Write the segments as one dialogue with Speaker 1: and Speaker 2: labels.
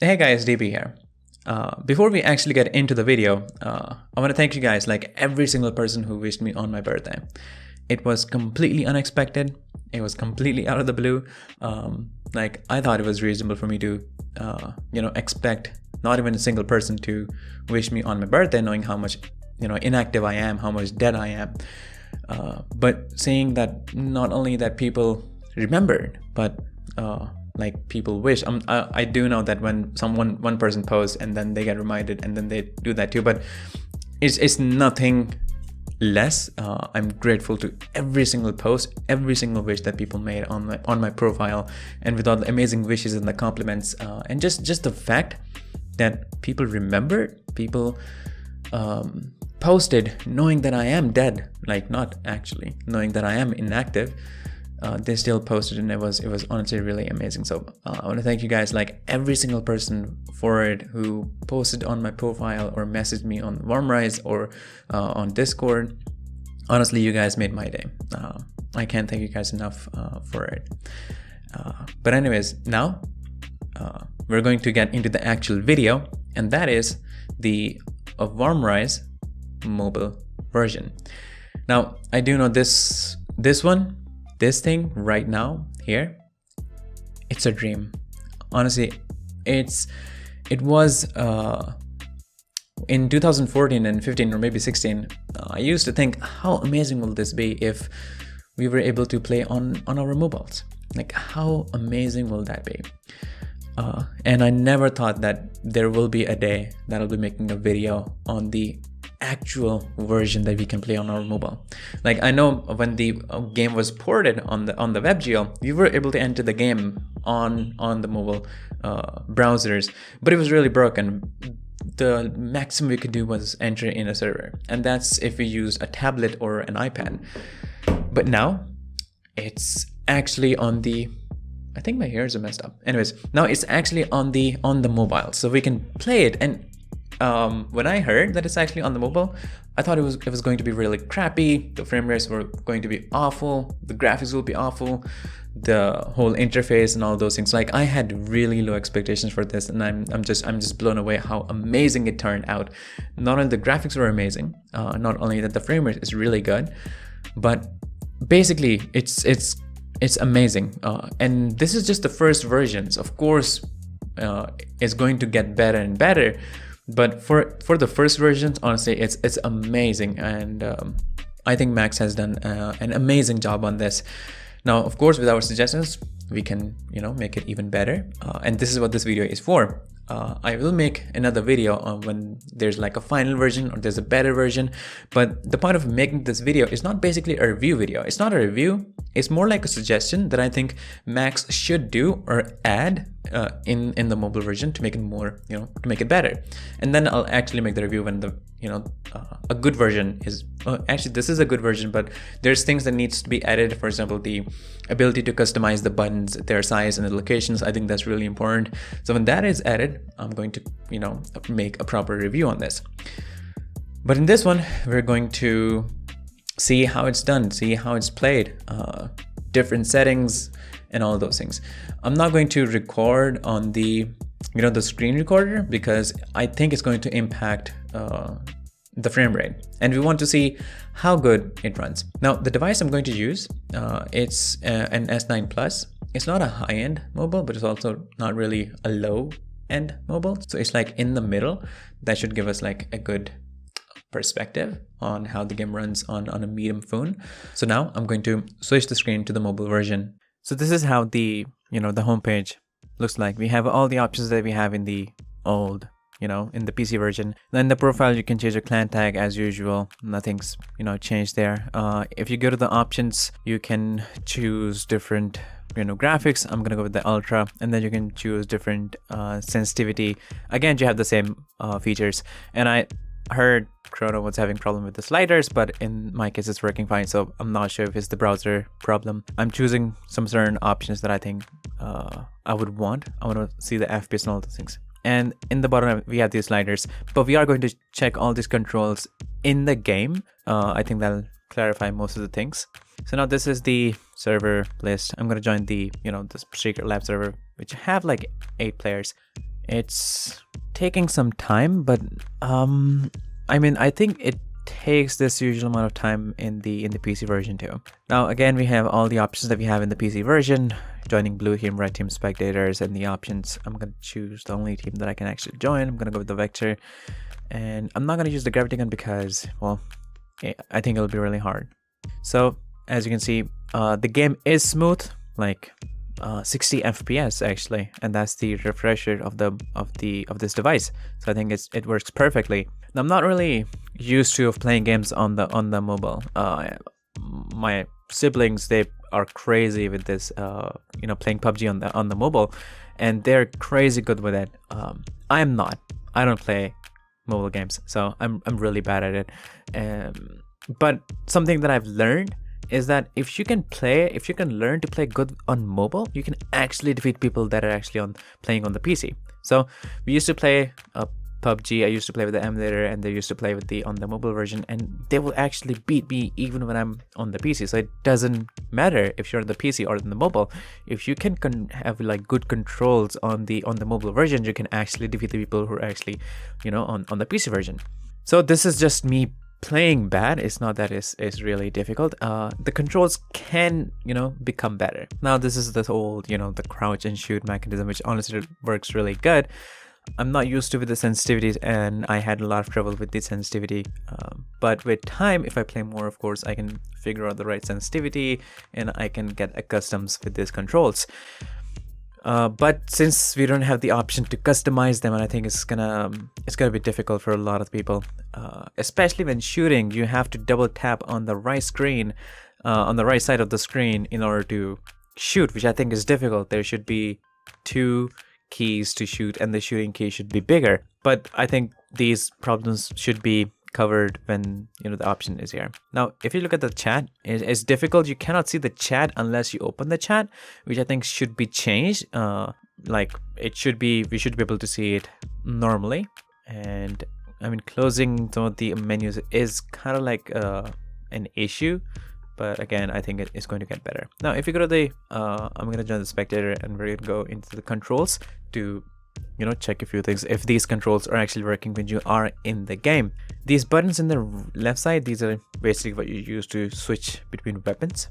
Speaker 1: Hey guys, DB here. Before we actually get into the video, I want to thank you guys, like every single person who wished me on my birthday. It was completely unexpected. It was completely out of the blue. Like I thought it was reasonable for me to, expect not even a single person to wish me on my birthday, knowing how much, inactive I am, how much dead I am. But seeing that not only that people remembered, but like people wish. I do know that when one person posts and then they get reminded and then they do that too, but it's nothing less. I'm grateful to every single post, every single wish that people made on my profile, and with all the amazing wishes and the compliments, and just the fact that people remembered, people posted knowing that I am dead, like not actually knowing that I am inactive. They still posted, and it was honestly really amazing. So I want to thank you guys, like every single person for it who posted on my profile or messaged me on Warmerise or on Discord. Honestly, you guys made my day. I can't thank you guys enough for it. But anyways, now we're going to get into the actual video, and that is the Warmerise mobile version. Now I do know this thing right now here, it's a dream. Honestly, it was in 2014 and 15 or maybe 16. I used to think, how amazing will this be if we were able to play on our mobiles? Like, how amazing will that be? And I never thought that there will be a day that I'll be making a video on the actual version that we can play on our mobile. Like, I know when the game was ported on the WebGL, we were able to enter the game on the mobile browsers, but it was really broken. The maximum we could do was enter in a server, and that's if we use a tablet or an iPad. But now it's actually on the, I think my ears are messed up. Anyways, now it's actually on the mobile, so we can play it. And when I heard that it's actually on the mobile, I thought it was going to be really crappy. The frame rates were going to be awful. The graphics will be awful. The whole interface and all those things. Like, I had really low expectations for this, and I'm just blown away how amazing it turned out. Not only the graphics were amazing, not only that the frame rate is really good, but basically it's amazing. And this is just the first versions. Of course, it's going to get better and better. But for the first versions, honestly, it's amazing, and I think Max has done an amazing job on this. Now, of course, with our suggestions, we can make it even better, and this is what this video is for. I will make another video on when there's like a final version or there's a better version. But the point of making this video is not basically a review video. It's not a review. It's more like a suggestion that I think Max should do or add in the mobile version to make it more, to make it better. And then I'll actually make the review when the a good version is actually, this is a good version, but there's things that needs to be added. For example, the ability to customize the buttons, their size and the locations. I think that's really important. So when that is added, I'm going to make a proper review on this. But in this one, we're going to see how it's done, see how it's played, different settings and all those things. I'm not going to record on the the screen recorder, because I think it's going to impact the frame rate, and we want to see how good it runs. Now, the device I'm going to use, it's an S9 Plus. It's not a high-end mobile, but it's also not really a low-end mobile. So it's like in the middle. That should give us like a good perspective on how the game runs on a medium phone. So now I'm going to switch the screen to the mobile version. So this is how the the homepage looks like. We have all the options that we have in the old, in the PC version. Then the profile, you can change your clan tag as usual. Nothing's changed there. If you go to the options, you can choose different graphics. I'm gonna go with the ultra, and then you can choose different sensitivity. Again, you have the same features, and I heard Chrono was having problem with the sliders, but in my case it's working fine, so I'm not sure if it's the browser problem. I'm choosing some certain options that I think I would want. I want to see the FPS and all those things. And in the bottom we have these sliders, but we are going to check all these controls in the game. I think that'll clarify most of the things. So now this is the server list. I'm going to join the the secret lab server, which have like 8 players. It's taking some time, but I mean, I think it takes this usual amount of time in the PC version too. Now again, we have all the options that we have in the PC version: joining blue team, red team, spectators, and the options. I'm gonna choose the only team that I can actually join. I'm gonna go with the vector, and I'm not gonna use the gravity gun because, well, I think it'll be really hard. So as you can see, the game is smooth, like 60 FPS actually, and that's the refresher of this device. So I think it works perfectly. Now, I'm not really used to playing games on the mobile. My siblings, they are crazy with this, playing PUBG on the mobile, and they're crazy good with it. I'm not. I don't play mobile games, so I'm really bad at it. But something that I've learned is that if you can learn to play good on mobile, you can actually defeat people that are actually playing on the PC. So we used to play PUBG. I used to play with the emulator, and they used to play with on the mobile version, and they will actually beat me even when I'm on the PC. So it doesn't matter if you're on the PC or on the mobile. If you can have like good controls on the mobile version, you can actually defeat the people who are actually, on the PC version. So this is just me playing bad. It's not that it's really difficult. The controls can, become better. Now this is the old, the crouch and shoot mechanism, which honestly works really good. I'm not used to with the sensitivities, and I had a lot of trouble with the sensitivity. But with time, if I play more, of course, I can figure out the right sensitivity, and I can get accustomed with these controls. But since we don't have the option to customize them, and I think it's gonna be difficult for a lot of people, especially when shooting. You have to double tap on the right screen, on the right side of the screen, in order to shoot, which I think is difficult. There should be 2 keys to shoot, and the shooting key should be bigger. But I think these problems should be covered when the option is here. Now if you look at the chat, it's difficult. You cannot see the chat unless you open the chat, which I think should be changed. Like we should be able to see it normally. And I mean, closing some of the menus is kind of like an issue, but again, I think it's going to get better. Now if you go to the I'm going to join the spectator, and we're going to go into the controls to check a few things, if these controls are actually working when you are in the game. These buttons in the left side, these are basically what you use to switch between weapons.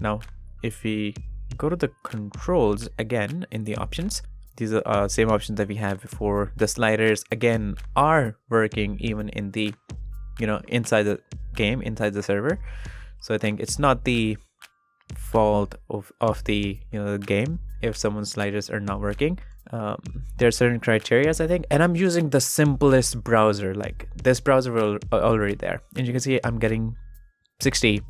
Speaker 1: Now if we go to the controls again in the options, these are same options that we have before. The sliders again are working even in the inside the game, inside the server. So I think it's not the fault of the the game if someone's sliders are not working. There are certain criteria, I think, and I'm using the simplest browser. Like this browser will already there, and you can see I'm getting 60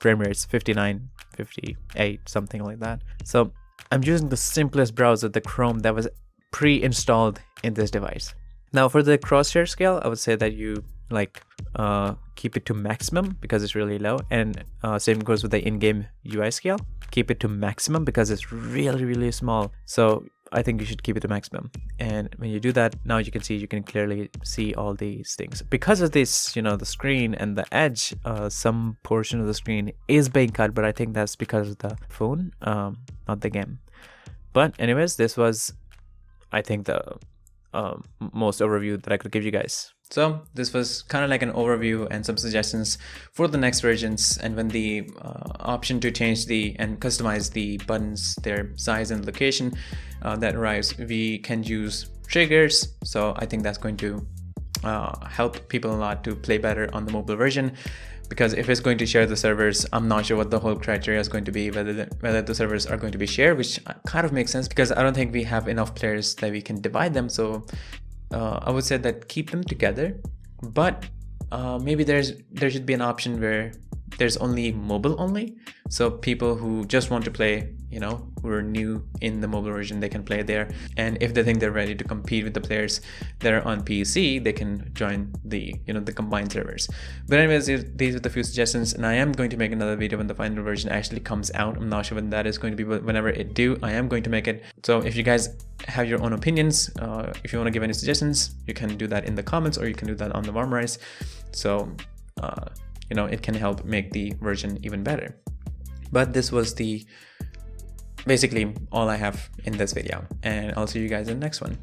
Speaker 1: frame rates, 59, 58, something like that. So I'm using the simplest browser, the Chrome, that was pre-installed in this device. Now for the crosshair scale, I would say that you keep it to maximum because it's really low, and same goes with the in-game UI scale. Keep it to maximum because it's really small. So I think you should keep it to maximum. And when you do that, now you can clearly see all these things. Because of this, the screen and the edge, some portion of the screen is being cut, but I think that's because of the phone, not the game. But anyways, this was, I think, the most overview that I could give you guys. So this was kind of like an overview and some suggestions for the next versions, and when the option to change and customize the buttons, their size and location that arrives, we can use triggers. So I think that's going to help people a lot to play better on the mobile version, because if it's going to share the servers, I'm not sure what the whole criteria is going to be, whether the servers are going to be shared, which kind of makes sense because I don't think we have enough players that we can divide them. So I would say that keep them together, but maybe there should be an option where there's only mobile only. So people who just want to play, who are new in the mobile version, they can play there. And if they think they're ready to compete with the players that are on PC, they can join the, the combined servers. But anyways, these are the few suggestions, and I am going to make another video when the final version actually comes out. I'm not sure when that is going to be, but whenever it do, I am going to make it. So if you guys have your own opinions, if you want to give any suggestions, you can do that in the comments, or you can do that on the Warmerise. So it can help make the version even better. But this was the basically all I have in this video, and I'll see you guys in the next one.